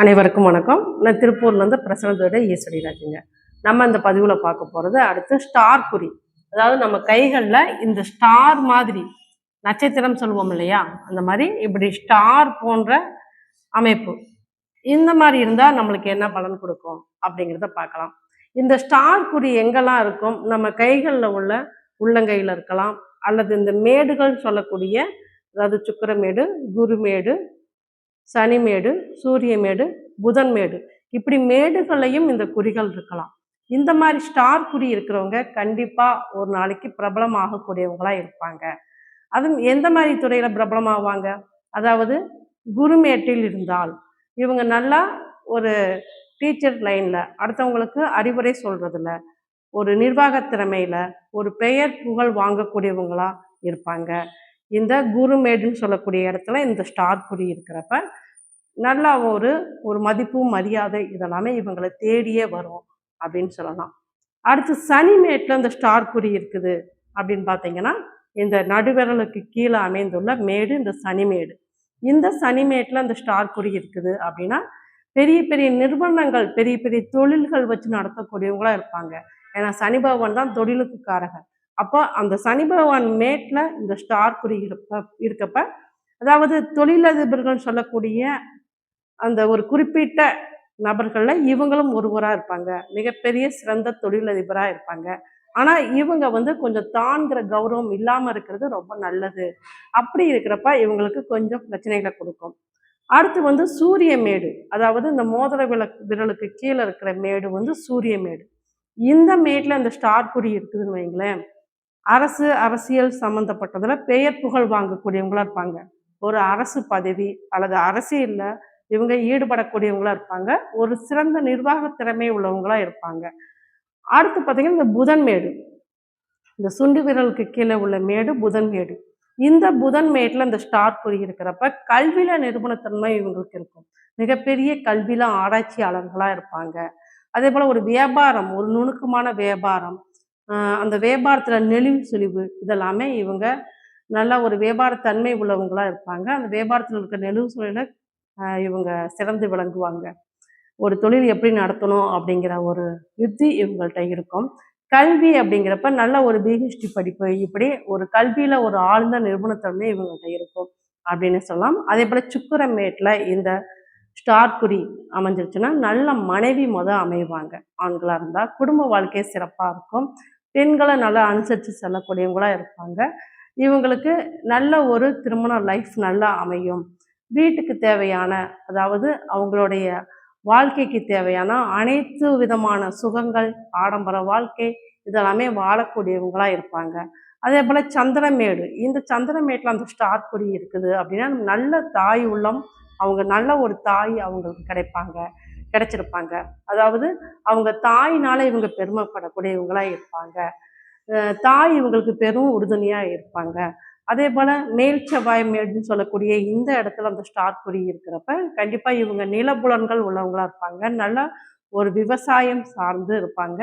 அனைவருக்கும் வணக்கம். நான் திருப்பூர்லேருந்து பிரசன்னத்தோட ஈஸ்வரி ராஜுங்க. நம்ம இந்த பதிவில் பார்க்க போகிறது அடுத்து ஸ்டார் குறி. அதாவது நம்ம கைகளில் இந்த ஸ்டார் மாதிரி நட்சத்திரம் சொல்லுவோம் இல்லையா, அந்த மாதிரி இப்படி ஸ்டார் போன்ற அமைப்பு இந்த மாதிரி இருந்தால் நம்மளுக்கு என்ன பலன் கொடுக்கும் அப்படிங்கிறத பார்க்கலாம். இந்த ஸ்டார் குறி எங்கெல்லாம் இருக்கும்? நம்ம கைகளில் உள்ள உள்ளங்கையில் இருக்கலாம், அல்லது இந்த மேடுகள் சொல்லக்கூடிய, அதாவது சுக்கிரமேடு, குருமேடு, சனிமேடு, சூரியமேடு, புதன்மேடு, இப்படி மேடுகளையும் இந்த குறிகள் இருக்கலாம். இந்த மாதிரி ஸ்டார் குறி இருக்கிறவங்க கண்டிப்பா ஒரு நாளைக்கு பிரபலம் ஆகக்கூடியவங்களா இருப்பாங்க. அதுவும் எந்த மாதிரி துறையில பிரபலம் ஆவாங்க? அதாவது குருமேட்டில் இருந்தால் இவங்க நல்லா ஒரு டீச்சர் லைன்ல அடுத்தவங்களுக்கு அறிவுரை சொல்றதுல, ஒரு நிர்வாக திறமையில, ஒரு பெயர் புகழ் வாங்கக்கூடியவங்களா இருப்பாங்க. இந்த குருமேடுன்னு சொல்லக்கூடிய இடத்துல இந்த ஸ்டார் குறி இருக்கிறப்ப நல்லா ஒரு மதிப்பு மரியாதை இதெல்லாமே இவங்களை தேடியே வரும் அப்படின்னு சொல்லலாம். அடுத்து சனிமேட்டில் இந்த ஸ்டார் குறி இருக்குது அப்படின்னு பார்த்தீங்கன்னா, இந்த நடுவிரலுக்கு கீழே அமைந்துள்ள மேடு இந்த சனிமேடு. இந்த சனிமேட்டில் இந்த ஸ்டார் குறி இருக்குது அப்படின்னா பெரிய பெரிய நிறுவனங்கள், பெரிய பெரிய தொழில்கள் வச்சு நடத்தக்கூடியவங்களா இருப்பாங்க. ஏன்னா சனி பகவான் தான் தொழிலுக்கு காரகர். அப்போ அந்த சனி பகவான் மேட்டில் இந்த ஸ்டார் குறி இருக்கப்ப அதாவது தொழிலதிபர்கள் சொல்லக்கூடிய அந்த ஒரு குறிப்பிட்ட நபர்களில் இவங்களும் ஒருவராக இருப்பாங்க. மிகப்பெரிய சிறந்த தொழிலதிபராக இருப்பாங்க. ஆனால் இவங்க கொஞ்சம் தான்கிற கௌரவம் இல்லாமல் இருக்கிறது ரொம்ப நல்லது. அப்படி இருக்கிறப்ப இவங்களுக்கு கொஞ்சம் பிரச்சனைகளை கொடுக்கும். அடுத்து சூரிய மேடு, அதாவது இந்த மோதிர விரலுக்கு கீழே இருக்கிற மேடு சூரிய மேடு. இந்த மேட்டில் இந்த ஸ்டார் குறி இருக்குதுன்னு வைங்களேன், அரசியல் சம்மந்தப்பட்டதில் பெயர் புகழ் வாங்கக்கூடியவங்களா இருப்பாங்க. ஒரு அரசு பதவி அல்லது அரசியல்ல இவங்க ஈடுபடக்கூடியவங்களா இருப்பாங்க. ஒரு சிறந்த நிர்வாக திறமை உள்ளவங்களா இருப்பாங்க. அடுத்து பார்த்தீங்கன்னா இந்த புதன்மேடு, இந்த சுண்டு விரலுக்கு கீழே உள்ள மேடு புதன்மேடு. இந்த புதன்மேட்டில் இந்த ஸ்டார் குறி இருக்கிறப்ப கல்வியில நிறுவனத்தன்மை இவங்களுக்கு இருக்கும். மிகப்பெரிய கல்வியில ஆராய்ச்சியாளர்களா இருப்பாங்க. அதே போல ஒரு வியாபாரம், ஒரு நுணுக்கமான வியாபாரம், அந்த வியாபாரத்துல நெளிவு சுழிவு இதெல்லாமே இவங்க நல்லா ஒரு வியாபாரத்தன்மை உள்ளவங்களா இருப்பாங்க. அந்த வியாபாரத்தில் இருக்க நெளிவு சுழிவுல இவங்க சிறந்து விளங்குவாங்க. ஒரு தொழில் எப்படி நடத்தணும் அப்படிங்கிற ஒரு யுத்தி இவங்கள்ட்ட இருக்கும். கல்வி அப்படிங்கிறப்ப நல்ல ஒரு பிஹெச்டி படிப்பு, இப்படி ஒரு கல்வியில ஒரு ஆழ்ந்த நிறுவனத்தன்மை இவங்கள்ட்ட இருக்கும் அப்படின்னு சொல்லலாம். அதே போல சுக்கிரமேட்டில் இந்த ஸ்டார் குறி அமைஞ்சிருச்சுன்னா நல்ல மனைவி அமைவாங்க. ஆண்களாக இருந்தால் குடும்ப வாழ்க்கை சிறப்பாக இருக்கும். பெண்களை நல்லா அனுசரித்து செல்லக்கூடியவங்களா இருப்பாங்க. இவங்களுக்கு நல்ல ஒரு திருமண லைஃப் நல்லா அமையும். வீட்டுக்கு தேவையான, அதாவது அவங்களுடைய வாழ்க்கைக்கு தேவையான அனைத்து விதமான சுகங்கள், ஆடம்பர வாழ்க்கை இதெல்லாமே வாழக்கூடியவங்களா இருப்பாங்க. அதே போல சந்திரமேடு, இந்த சந்திரமேட்டில் அந்த ஸ்டார் குறி இருக்குது அப்படின்னா நல்ல தாய் உள்ளம், அவங்க நல்ல ஒரு தாய் அவங்களுக்கு கிடைச்சிருப்பாங்க. அதாவது அவங்க தாயினால இவங்க பெருமைப்படக்கூடியவங்களா இருப்பாங்க. தாய் இவங்களுக்கு பெரும் உறுதுணையா இருப்பாங்க. அதே போல மேல் செவ்வாய் மேடுன்னு சொல்லக்கூடிய இந்த இடத்துல அந்த ஸ்டார் குறி இருக்கிறப்ப கண்டிப்பா இவங்க நிலப்புலன்கள் உள்ளவங்களா இருப்பாங்க. நல்லா ஒரு விவசாயம் சார்ந்து இருப்பாங்க.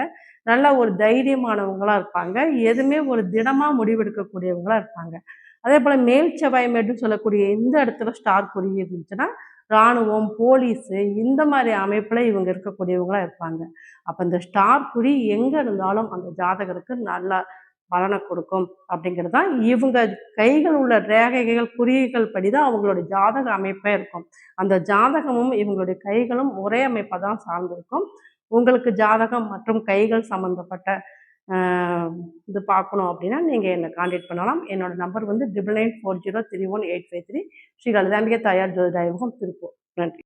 நல்ல ஒரு தைரியமானவங்களா இருப்பாங்க. எதுவுமே ஒரு திடமா முடிவெடுக்கக்கூடியவங்களா இருப்பாங்க. அதே போல மேல் செவ்வாய் மேடுன்னு சொல்லக்கூடிய இந்த இடத்துல ஸ்டார் குறி இருந்துச்சுன்னா இராணுவம், போலீஸு இந்த மாதிரி அமைப்புல இவங்க இருக்கக்கூடியவங்களா இருப்பாங்க. அப்ப இந்த ஸ்டார் குறி எங்க இருந்தாலும் அந்த ஜாதகருக்கு நல்லா பலனை கொடுக்கும் அப்படிங்கிறது தான். இவங்க கைகள் உள்ள ரேகைகள், குறிகள் படிதான் அவங்களோட ஜாதக அமைப்பே இருக்கும். அந்த ஜாதகமும் இவங்களுடைய கைகளும் ஒரே அமைப்பை தான் சார்ந்திருக்கும். உங்களுக்கு ஜாதகம் மற்றும் கைகள் சம்மந்தப்பட்ட இது பார்க்கணும் அப்படின்னா நீங்கள் என்னை கான்டாக்ட் பண்ணலாம். என்னோட நம்பர் 9994031853. ஸ்ரீ லலிதாம்பிகை தாயார் ஜோதிட ஆய்வகம், திருப்பூர். நன்றி.